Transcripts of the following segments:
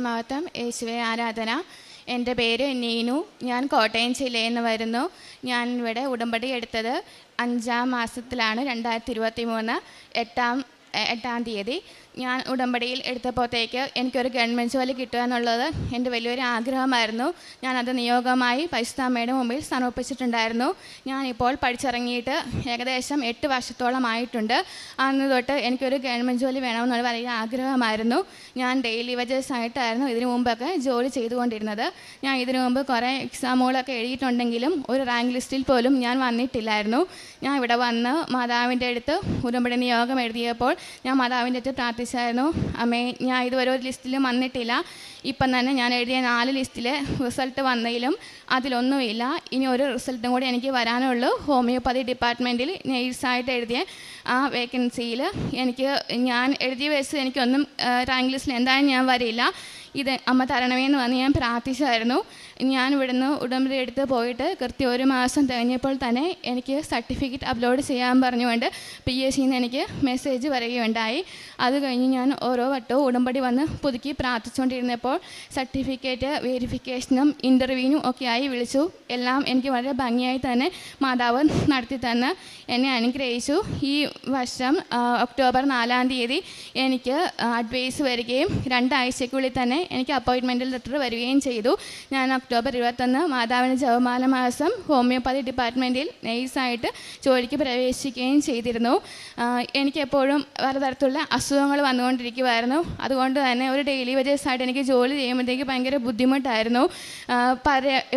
മഹത്വം, യേശുവേ ആരാധന. എൻ്റെ പേര് നീനു. ഞാൻ കോട്ടയം ജില്ലയിൽ നിന്ന് വരുന്നു. ഞാൻ ഇവിടെ ഉടമ്പടി എടുത്തത് 5-ാം മാസത്തിലാണ്, 2023 8-ാം തീയതി. ഞാൻ ഉടമ്പടിയിൽ എടുത്തപ്പോഴത്തേക്ക് എനിക്കൊരു ഗവൺമെൻറ് ജോലി കിട്ടുക എന്നുള്ളത് എൻ്റെ വലിയൊരു ആഗ്രഹമായിരുന്നു. ഞാനത് നിയോഗമായി പരിശുദ്ധ അമ്മയുടെ മുമ്പിൽ സമർപ്പിച്ചിട്ടുണ്ടായിരുന്നു. ഞാനിപ്പോൾ പഠിച്ചിറങ്ങിയിട്ട് ഏകദേശം 8 വർഷത്തോളമായിട്ടുണ്ട്. അന്ന് തൊട്ട് എനിക്കൊരു ഗവൺമെൻറ് ജോലി വേണമെന്നുള്ള വലിയ ആഗ്രഹമായിരുന്നു. ഞാൻ ഡെയിലി വേജസ് ആയിട്ടായിരുന്നു ഇതിനു മുമ്പൊക്കെ ജോലി ചെയ്തുകൊണ്ടിരുന്നത്. ഞാൻ ഇതിനു മുമ്പ് കുറേ എക്സാമുകളൊക്കെ എഴുതിയിട്ടുണ്ടെങ്കിലും ഒരു റാങ്ക് ലിസ്റ്റിൽ പോലും ഞാൻ വന്നിട്ടില്ലായിരുന്നു. ഞാൻ ഇവിടെ വന്ന് മാതാവിൻ്റെ അടുത്ത് ഉടമ്പടി നിയോഗം എഴുതിയപ്പോൾ ഞാൻ മാതാവിൻ്റെ അടുത്ത് പ്രാർത്ഥിച്ചായിരുന്നു, അമ്മേ ഞാൻ ഇതുവരെ ഒരു ലിസ്റ്റിലും വന്നിട്ടില്ല. ഇപ്പം തന്നെ ഞാൻ എഴുതിയ 4 ലിസ്റ്റിലെ റിസൾട്ട് വന്നതിലും അതിലൊന്നുമില്ല. ഇനി ഒരു റിസൾട്ടും കൂടി എനിക്ക് വരാനുള്ളൂ. ഹോമിയോപ്പതി ഡിപ്പാർട്ട്മെൻറ്റിൽ നേഴ്സായിട്ട് എഴുതിയ ആ വേക്കൻസിയിൽ ഞാൻ എഴുതി വെച്ച് എനിക്കൊന്നും റാങ്ക് ലിസ്റ്റിൽ എന്തായാലും ഞാൻ വരില്ല. ഇത് അമ്മ തരണമേന്ന് വന്ന് ഞാൻ പ്രാർത്ഥിച്ചായിരുന്നു. ഞാൻ ഇവിടുന്ന് ഉടമ്പടി എടുത്ത് പോയിട്ട് കൃത്യം 1 മാസം കഴിഞ്ഞപ്പോൾ തന്നെ എനിക്ക് സർട്ടിഫിക്കറ്റ് അപ്ലോഡ് ചെയ്യാൻ പറഞ്ഞുകൊണ്ട് PSCന്ന് എനിക്ക് മെസ്സേജ് വരികയുണ്ടായി. അത് കഴിഞ്ഞ് ഞാൻ ഓരോ വട്ടവും ഉടമ്പടി വന്ന് പുതുക്കി പ്രാർത്ഥിച്ചുകൊണ്ടിരുന്നപ്പോൾ സർട്ടിഫിക്കറ്റ് വെരിഫിക്കേഷനും ഇൻ്റർവ്യൂവിനും ഒക്കെയായി വിളിച്ചു. എല്ലാം എനിക്ക് വളരെ ഭംഗിയായി തന്നെ മാതാവ് നടത്തി തന്ന് എന്നെ അനുഗ്രഹിച്ചു. ഈ വർഷം ഒക്ടോബർ 4-ാം തീയതി എനിക്ക് അഡ്വൈസ് വരികയും 2 ആഴ്ചയ്ക്കുള്ളിൽ തന്നെ എനിക്ക് അപ്പോയിൻമെൻ്റ് ലെറ്റർ വരികയും ചെയ്തു. ഞാൻ ഒക്ടോബർ 21 മാതാവിൻ്റെ ജപമാല മാസം ഹോമിയോപ്പതി ഡിപ്പാർട്ട്മെൻറ്റിൽ നേഴ്സായിട്ട് ജോലിക്ക് പ്രവേശിക്കുകയും ചെയ്തിരുന്നു. എനിക്കെപ്പോഴും പലതരത്തിലുള്ള അസുഖങ്ങൾ വന്നുകൊണ്ടിരിക്കുമായിരുന്നു. അതുകൊണ്ട് തന്നെ ഒരു ഡെയിലി വേജസായിട്ട് എനിക്ക് ജോലി ചെയ്യുമ്പോഴത്തേക്ക് ഭയങ്കര ബുദ്ധിമുട്ടായിരുന്നു.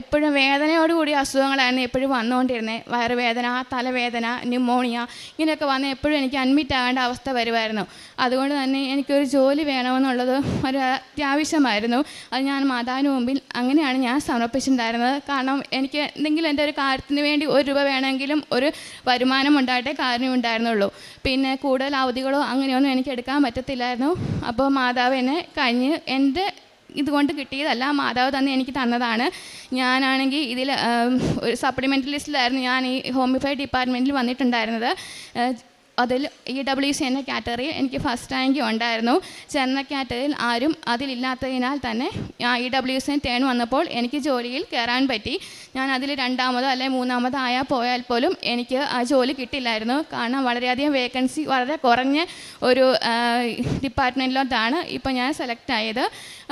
എപ്പോഴും വേദനയോടുകൂടി അസുഖങ്ങളായിരുന്നു എപ്പോഴും വന്നുകൊണ്ടിരുന്നത്. വയറുവേദന, തലവേദന, ന്യൂമോണിയ ഇങ്ങനെയൊക്കെ വന്ന് എപ്പോഴും എനിക്ക് അഡ്മിറ്റ് ആകേണ്ട അവസ്ഥ വരുമായിരുന്നു. അതുകൊണ്ട് തന്നെ എനിക്കൊരു ജോലി വേണമെന്നുള്ളത് ഒരു അത്യാവശ്യമായിരുന്നു. അത് ഞാൻ മാതാവിന് മുമ്പിൽ അങ്ങനെയാണ് ഞാൻ സമർപ്പിച്ചിട്ടുണ്ടായിരുന്നത്. കാരണം എനിക്ക് എന്തെങ്കിലും എൻ്റെ ഒരു കാര്യത്തിന് വേണ്ടി 1 രൂപ വേണമെങ്കിലും ഒരു വരുമാനം ഉണ്ടായിട്ടേ കാര്യം ഉണ്ടായിരുന്നുള്ളൂ. പിന്നെ കൂടുതൽ അവധികളോ അങ്ങനെയൊന്നും എനിക്ക് എടുക്കാൻ പറ്റത്തില്ലായിരുന്നു. അപ്പോൾ മാതാവ് എന്നെ കഴിഞ്ഞ് എൻ്റെ ഇതുകൊണ്ട് കിട്ടിയതല്ല, മാതാവ് തന്നെ എനിക്ക് തന്നതാണ്. ഞാനാണെങ്കിൽ ഇതിൽ ഒരു സപ്ലിമെൻ്ററി ലിസ്റ്റിലായിരുന്നു ഞാൻ ഈ ഹോമിയോപ്പതി ഡിപ്പാർട്ട്മെൻറ്റിൽ വന്നിട്ടുണ്ടായിരുന്നത്. അതിൽ EWC എന്ന കാറ്റഗറിയിൽ എനിക്ക് ഫസ്റ്റ് റാങ്ക് ഉണ്ടായിരുന്നു. ചെന്ന കാറ്റഗറിയിൽ ആരും അതിലില്ലാത്തതിനാൽ തന്നെ EWC ടേൺ വന്നപ്പോൾ എനിക്ക് ജോലിയിൽ കയറാൻ പറ്റി. ഞാൻ അതിൽ 2-മതോ അല്ലെങ്കിൽ 3-മതോ പോയാൽ പോലും എനിക്ക് ആ ജോലി കിട്ടില്ലായിരുന്നു. കാരണം വളരെയധികം വേക്കൻസി വളരെ കുറഞ്ഞ ഒരു ഡിപ്പാർട്ട്മെൻറ്റിലോട്ടാണ് ഇപ്പോൾ ഞാൻ സെലക്ട് ആയത്.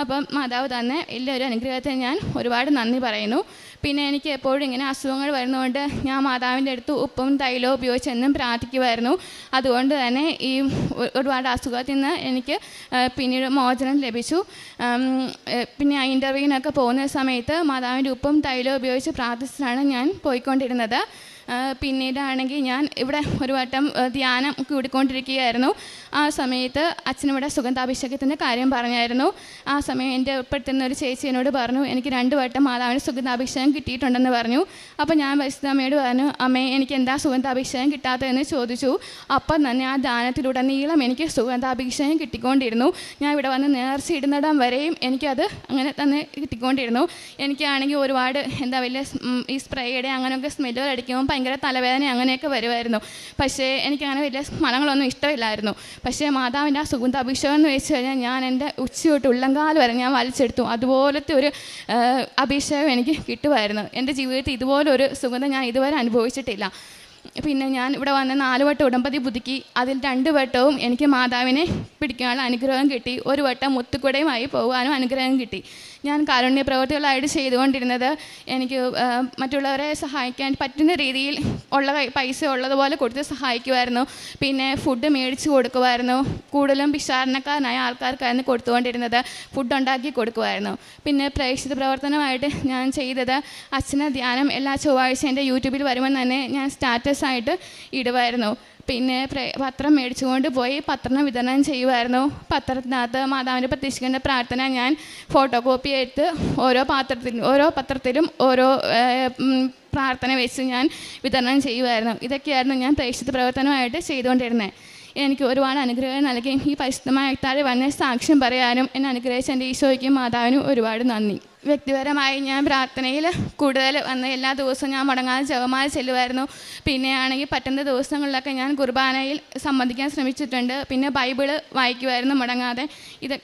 അപ്പം മാതാവ് തന്നെ എല്ലാവരും അനുഗ്രഹത്തിന് ഞാൻ ഒരുപാട് നന്ദി പറയുന്നു. പിന്നെ എനിക്ക് എപ്പോഴും ഇങ്ങനെ അസുഖങ്ങൾ വരുന്നതുകൊണ്ട് ഞാൻ മാതാവിൻ്റെ അടുത്ത് ഉപ്പും തൈലവും ഉപയോഗിച്ച് എന്നും പ്രാർത്ഥിക്കുമായിരുന്നു. അതുകൊണ്ട് തന്നെ ഈ ഒരുപാട് അസുഖത്തിൽ നിന്ന് എനിക്ക് പിന്നീട് മോചനം ലഭിച്ചു. പിന്നെ ഇൻ്റർവ്യൂവിനൊക്കെ പോകുന്ന സമയത്ത് മാതാവിൻ്റെ ഉപ്പും തൈലവും ഉപയോഗിച്ച് പ്രാർത്ഥിച്ചിട്ടാണ് ഞാൻ പോയിക്കൊണ്ടിരുന്നത്. പിന്നീടാണെങ്കിൽ ഞാൻ ഇവിടെ ഒരു വട്ടം ധ്യാനം കൂടിക്കൊണ്ടിരിക്കുകയായിരുന്നു. ആ സമയത്ത് അച്ഛനിവിടെ സുഗന്ധാഭിഷേകത്തിൻ്റെ കാര്യം പറഞ്ഞായിരുന്നു. ആ സമയം എൻ്റെ ഉൾപ്പെടുത്തുന്ന ഒരു ചേച്ചി എന്നോട് പറഞ്ഞു, എനിക്ക് 2 വട്ടം മാതാവിന് സുഗന്ധാഭിഷേകം കിട്ടിയിട്ടുണ്ടെന്ന് പറഞ്ഞു. അപ്പോൾ ഞാൻ പരിശുദ്ധ അമ്മയോട് പറഞ്ഞു, അമ്മേ എനിക്ക് എന്താ സുഗന്ധാഭിഷേകം കിട്ടാത്തതെന്ന് ചോദിച്ചു. അപ്പം തന്നെ ആ ധ്യാനത്തിലുടനീളം എനിക്ക് സുഗന്ധാഭിഷേകം കിട്ടിക്കൊണ്ടിരുന്നു. ഞാൻ ഇവിടെ വന്ന് നേർച്ച ഇടുന്നിടം വരെയും എനിക്കത് അങ്ങനെ തന്നെ കിട്ടിക്കൊണ്ടിരുന്നു. എനിക്കാണെങ്കിൽ ഒരുപാട് വലിയ ഈ സ്പ്രേയുടെ അങ്ങനെയൊക്കെ സ്മെല്ലുകൾ അടിക്കുമ്പോൾ ഭയങ്കര തലവേദന അങ്ങനെയൊക്കെ വരുമായിരുന്നു. പക്ഷേ എനിക്കങ്ങനെ വലിയ മണങ്ങളൊന്നും ഇഷ്ടമില്ലായിരുന്നു. പക്ഷേ മാതാവിൻ്റെ ആ സുഗന്ധാഭിഷേകം എന്ന് വെച്ച് കഴിഞ്ഞാൽ ഞാൻ എൻ്റെ ഉച്ചയോട്ട് ഉള്ളങ്കാൽ വരെ ഞാൻ വലിച്ചെടുത്തു. അതുപോലത്തെ ഒരു അഭിഷേകം എനിക്ക് കിട്ടുമായിരുന്നു. എൻ്റെ ജീവിതത്തിൽ ഇതുപോലൊരു സുഗന്ധം ഞാൻ ഇതുവരെ അനുഭവിച്ചിട്ടില്ല. പിന്നെ ഞാൻ ഇവിടെ വന്ന് 4 വട്ടം ഉടമ്പടി പുതുക്കി. അതിൽ 2 വട്ടവും എനിക്ക് മാതാവിനെ പിടിക്കാനുള്ള അനുഗ്രഹം കിട്ടി. 1 വട്ടം മുത്തുക്കുടയുമായി പോകാനും അനുഗ്രഹം കിട്ടി. ഞാൻ കാരുണ്യ പ്രവൃത്തികളായിട്ട് ചെയ്തുകൊണ്ടിരുന്നത് എനിക്ക് മറ്റുള്ളവരെ സഹായിക്കാൻ പറ്റുന്ന രീതിയിൽ ഉള്ള പൈസ ഉള്ളതുപോലെ കൊടുത്ത് സഹായിക്കുമായിരുന്നു. പിന്നെ ഫുഡ് മേടിച്ച് കൊടുക്കുമായിരുന്നു. കൂടുതലും ഭിക്ഷാടനക്കാരനായ ആൾക്കാർക്കായിരുന്നു കൊടുത്തുകൊണ്ടിരുന്നത്. ഫുഡ് ഉണ്ടാക്കി കൊടുക്കുമായിരുന്നു. പിന്നെ പ്രേക്ഷിത പ്രവർത്തനമായിട്ട് ഞാൻ ചെയ്തത് അച്ഛന് ധ്യാനം എല്ലാ ചൊവ്വാഴ്ച എൻ്റെ യൂട്യൂബിൽ വരുമ്പോൾ തന്നെ ഞാൻ സ്റ്റാറ്റസായിട്ട് ഇടുമായിരുന്നു. പിന്നെ പത്രം മേടിച്ചുകൊണ്ട് പോയി പത്രം വിതരണം ചെയ്യുമായിരുന്നു. പത്രത്തിനകത്ത് മാതാവിൻ്റെ പ്രത്യക്ഷൻ്റെ പ്രാർത്ഥന ഞാൻ ഫോട്ടോ കോപ്പി എടുത്ത് ഓരോ പത്രത്തിലും ഓരോ പ്രാർത്ഥന വെച്ച് ഞാൻ വിതരണം ചെയ്യുമായിരുന്നു. ഇതൊക്കെയായിരുന്നു ഞാൻ പ്രേക്ഷിത പ്രവർത്തനമായിട്ട് ചെയ്തുകൊണ്ടിരുന്നത്. എനിക്ക് ഒരുപാട് അനുഗ്രഹം നൽകുകയും ഈ പരിശുദ്ധമായ അൾത്താരിൽ വന്ന് സാക്ഷ്യം പറയാനും എന്നെ അനുഗ്രഹിച്ച എൻ്റെ ഈശോയ്ക്കും മാതാവിനും ഒരുപാട് നന്ദി. വ്യക്തിപരമായി ഞാൻ പ്രാർത്ഥനയിൽ കൂടുതൽ വന്ന് എല്ലാ ദിവസവും ഞാൻ മുടങ്ങാതെ ജപമാല ചെല്ലുമായിരുന്നു. പിന്നെയാണെങ്കിൽ പറ്റുന്ന ദിവസങ്ങളിലൊക്കെ ഞാൻ കുർബാനയിൽ സംബന്ധിക്കാൻ ശ്രമിച്ചിട്ടുണ്ട്. പിന്നെ ബൈബിള് വായിക്കുമായിരുന്നു മുടങ്ങാതെ.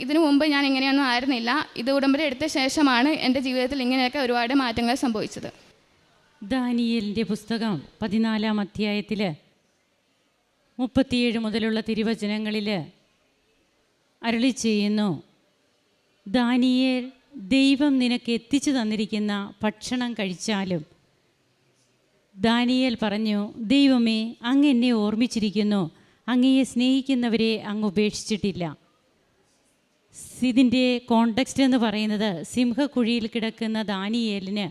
ഇതിനു മുമ്പ് ഞാൻ ഇങ്ങനെയൊന്നും ആയിരുന്നില്ല. ഇത് ഉടമ്പടി എടുത്ത ശേഷമാണ് എൻ്റെ ജീവിതത്തിൽ ഇങ്ങനെയൊക്കെ ഒരുപാട് മാറ്റങ്ങൾ സംഭവിച്ചത്. ദാനിയേലിൻ്റെ പുസ്തകം 14-ാം അധ്യായത്തിൽ 37 മുതലുള്ള തിരുവചനങ്ങളിൽ അരുളി ചെയ്യുന്നു, ദാനിയേൽ, ദൈവം നിനക്ക് എത്തിച്ചു തന്നിരിക്കുന്ന ഭക്ഷണം കഴിച്ചാലും. ദാനിയേൽ പറഞ്ഞു, ദൈവമേ, അങ്ങ് എന്നെ ഓർമ്മിച്ചിരിക്കുന്നു, അങ്ങയെ സ്നേഹിക്കുന്നവരെ അങ്ങ് ഉപേക്ഷിച്ചിട്ടില്ല. ഇതിൻ്റെ കോണ്ടെക്സ്റ്റ് എന്ന് പറയുന്നത്, സിംഹക്കുഴിയിൽ കിടക്കുന്ന ദാനിയേലിന്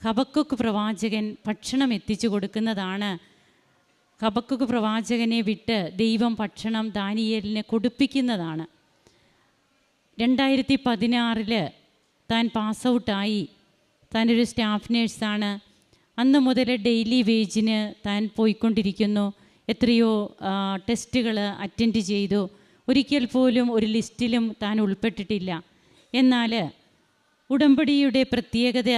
ഹബക്കൂക്ക് പ്രവാചകൻ ഭക്ഷണം എത്തിച്ചു കൊടുക്കുന്നതാണ്. ഹബക്കൂക്ക് പ്രവാചകനെ വിട്ട് ദൈവം ഭക്ഷണം ദാനിയേലിന് കൊടുപ്പിക്കുന്നതാണ്. 2016 താൻ പാസ് ഔട്ടായി. താനൊരു സ്റ്റാഫ് നേഴ്സാണ്. അന്ന് മുതൽ ഡെയിലി വേജിന് താൻ പോയിക്കൊണ്ടിരിക്കുന്നു. എത്രയോ ടെസ്റ്റുകൾ അറ്റൻഡ് ചെയ്തു. ഒരിക്കൽ പോലും ഒരു ലിസ്റ്റിലും താൻ ഉൾപ്പെട്ടിട്ടില്ല. എന്നാൽ ഉടമ്പടിയുടെ പ്രത്യേകത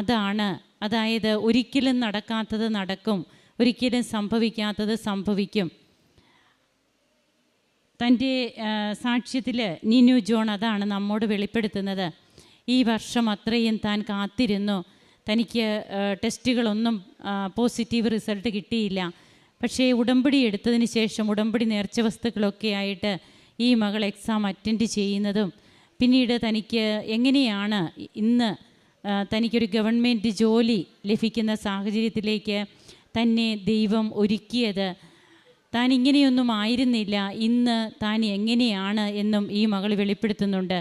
അതാണ്. അതായത് ഒരിക്കലും നടക്കാത്തത് നടക്കും, ഒരിക്കലും സംഭവിക്കാത്തത് സംഭവിക്കും. തൻ്റെ സാക്ഷ്യത്തിൽ നീനു ജോൺ അതാണ് നമ്മോട് വെളിപ്പെടുത്തുന്നത്. ഈ വർഷം അത്രയും താൻ കാത്തിരുന്നു. തനിക്ക് ടെസ്റ്റുകളൊന്നും പോസിറ്റീവ് റിസൾട്ട് കിട്ടിയില്ല. പക്ഷേ ഉടമ്പടി എടുത്തതിന് ശേഷം ഉടമ്പടി നേർച്ച വസ്തുക്കളൊക്കെ ആയിട്ട് ഈ മകൾ എക്സാം അറ്റൻഡ് ചെയ്യുന്നതും പിന്നീട് തനിക്ക് എങ്ങനെയാണ് ഇന്ന് തനിക്കൊരു ഗവൺമെൻറ് ജോലി ലഭിക്കുന്ന സാഹചര്യത്തിലേക്ക് തന്നെ ദൈവം ഒരുക്കിയത്, താൻ ഇങ്ങനെയൊന്നും ആയിരുന്നില്ല, ഇന്ന് താൻ എങ്ങനെയാണ് എന്നും ഈ മകൾ വെളിപ്പെടുത്തുന്നുണ്ട്.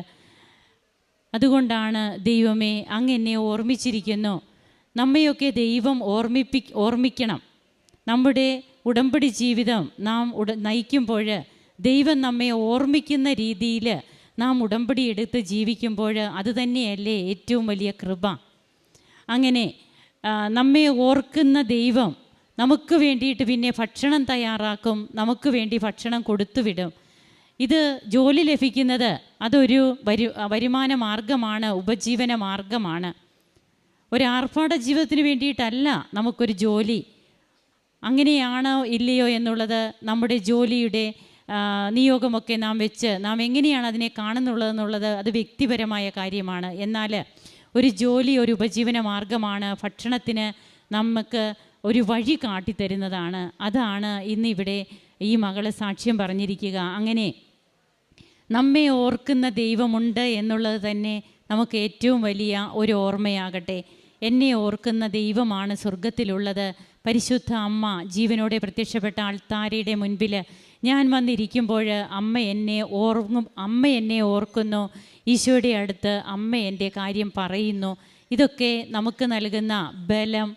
അതുകൊണ്ടാണ്, ദൈവമേ, അങ്ങ് എന്നെ ഓർമ്മിച്ചിരിക്കുന്നു. നമ്മയൊക്കെ ദൈവം ഓർമ്മിക്കണം. നമ്മുടെ ഉടമ്പടി ജീവിതം നാം നയിക്കുമ്പോൾ ദൈവം നമ്മെ ഓർമ്മിക്കുന്ന രീതിയിൽ നാം ഉടമ്പടി എടുത്ത് ജീവിക്കുമ്പോൾ അതുതന്നെയല്ലേ ഏറ്റവും വലിയ കൃപ. അങ്ങനെ നമ്മെ ഓർക്കുന്ന ദൈവം നമുക്ക് വേണ്ടിയിട്ട് പിന്നെ ഭക്ഷണം തയ്യാറാക്കും, നമുക്ക് വേണ്ടി ഭക്ഷണം കൊടുത്തുവിടും. ഇത് ജോലി ലഭിക്കുന്നത് അതൊരു വരുമാന മാർഗമാണ്, ഉപജീവന മാർഗമാണ്. ഒരു ആർഭാട ജീവിതത്തിന് വേണ്ടിയിട്ടല്ല നമുക്കൊരു ജോലി. അങ്ങനെയാണോ ഇല്ലയോ എന്നുള്ളത് നമ്മുടെ ജോലിയുടെ നിയോഗമൊക്കെ നാം വെച്ച് നാം എങ്ങനെയാണ് അതിനെ കാണുന്നുള്ളതെന്നുള്ളത് അത് വ്യക്തിപരമായ കാര്യമാണ്. എന്നാൽ ഒരു ജോലി ഒരു ഉപജീവന മാർഗമാണ്, ഭക്ഷണത്തിന് നമുക്ക് ഒരു വഴി കാട്ടിത്തരുന്നതാണ്. അതാണ് ഇന്നിവിടെ ഈ മകൾ സാക്ഷ്യം പറഞ്ഞിരിക്കുക. അങ്ങനെ നമ്മെ ഓർക്കുന്ന ദൈവമുണ്ട് എന്നുള്ളത് തന്നെ നമുക്ക് ഏറ്റവും വലിയ ഒരു ഓർമ്മയാകട്ടെ. എന്നെ ഓർക്കുന്ന ദൈവമാണ് സ്വർഗത്തിലുള്ളത്. പരിശുദ്ധ അമ്മ ജീവനോടെ പ്രത്യക്ഷപ്പെട്ട അൾത്താരയുടെ മുൻപിൽ ഞാൻ വന്നിരിക്കുമ്പോൾ അമ്മ എന്നെ ഓർക്കുന്നു. ഈശോയുടെ അടുത്ത് അമ്മ എൻ്റെ കാര്യം പറയുന്നു. ഇതൊക്കെ നമുക്ക് നൽകുന്ന ബലം,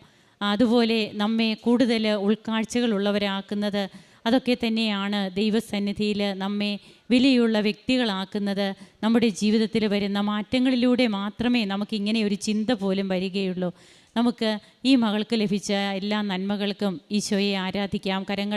അതുപോലെ നമ്മെ കൂടുതൽ ഉൾക്കാഴ്ചകളുള്ളവരാക്കുന്നത് അതൊക്കെ തന്നെയാണ് ദൈവസന്നിധിയിൽ നമ്മെ വിലയുള്ള വ്യക്തികളാക്കുന്നത്. നമ്മുടെ ജീവിതത്തിൽ വരുന്ന മാറ്റങ്ങളിലൂടെ മാത്രമേ നമുക്കിങ്ങനെ ഒരു ചിന്ത പോലും വരികയുള്ളൂ. നമുക്ക് ഈ മകൾക്ക് ലഭിച്ച എല്ലാ നന്മകൾക്കും ഈശോയെ ആരാധിക്കാം. കരങ്ങൾ